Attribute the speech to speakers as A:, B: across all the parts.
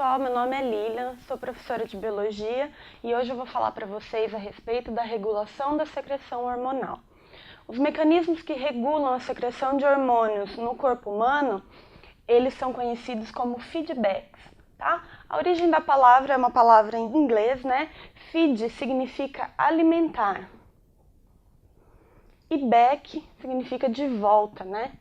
A: pessoal, meu nome é Lilian, sou professora de Biologia e hoje eu vou falar para vocês a respeito da regulação da secreção hormonal. Os mecanismos que regulam a secreção de hormônios no corpo humano, eles são conhecidos como feedbacks, tá? A origem da palavra é uma palavra em inglês, né? Feed significa alimentar e back significa de volta, né?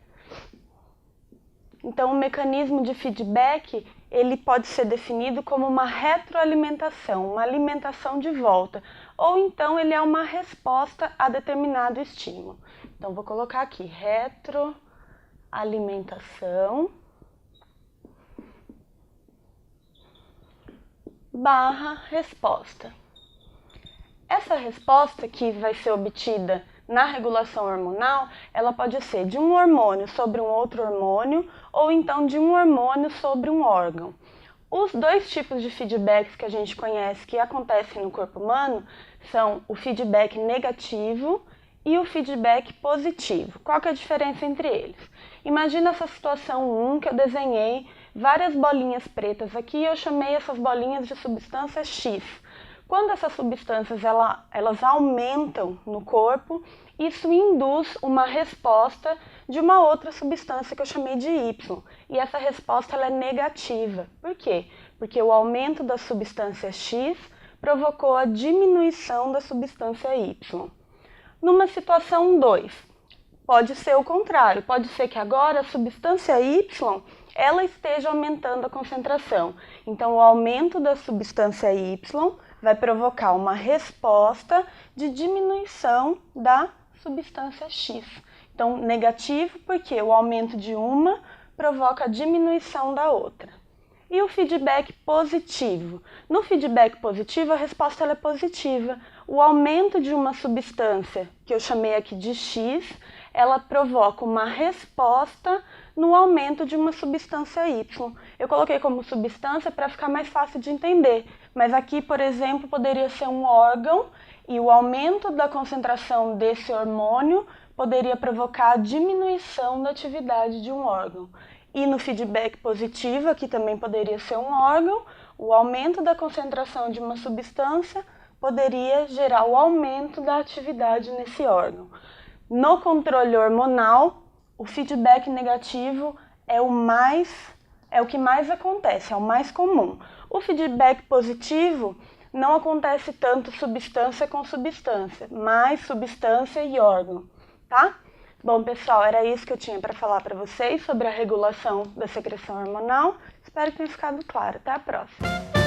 A: Então, o mecanismo de feedback, ele pode ser definido como uma retroalimentação, uma alimentação de volta, ou então ele é uma resposta a determinado estímulo. Então, vou colocar aqui, retroalimentação barra resposta. Essa resposta que vai ser obtida na regulação hormonal, ela pode ser de um hormônio sobre um outro hormônio ou então de um hormônio sobre um órgão. Os dois tipos de feedbacks que a gente conhece que acontecem no corpo humano são o feedback negativo e o feedback positivo. Qual que é a diferença entre eles? Imagina essa situação 1 que eu desenhei várias bolinhas pretas aqui e eu chamei essas bolinhas de substância X. Quando essas substâncias elas aumentam no corpo, isso induz uma resposta de uma outra substância que eu chamei de Y. E essa resposta ela é negativa. Por quê? Porque o aumento da substância X provocou a diminuição da substância Y. Numa situação 2, pode ser o contrário. Pode ser que agora a substância Y ela esteja aumentando a concentração. Então, o aumento da substância Y vai provocar uma resposta de diminuição da substância X. Então, negativo porque o aumento de uma provoca a diminuição da outra. E o feedback positivo? No feedback positivo, a resposta ela é positiva. O aumento de uma substância, que eu chamei aqui de X, ela provoca uma resposta no aumento de uma substância Y. Eu coloquei como substância para ficar mais fácil de entender, mas aqui, por exemplo, poderia ser um órgão e o aumento da concentração desse hormônio poderia provocar a diminuição da atividade de um órgão. E no feedback positivo, aqui também poderia ser um órgão, o aumento da concentração de uma substância poderia gerar o aumento da atividade nesse órgão. No controle hormonal, o feedback negativo é o que mais acontece, é o mais comum. O feedback positivo não acontece tanto substância com substância, mais substância e órgão, tá? Bom, pessoal, era isso que eu tinha para falar para vocês sobre a regulação da secreção hormonal. Espero que tenha ficado claro. Até a próxima!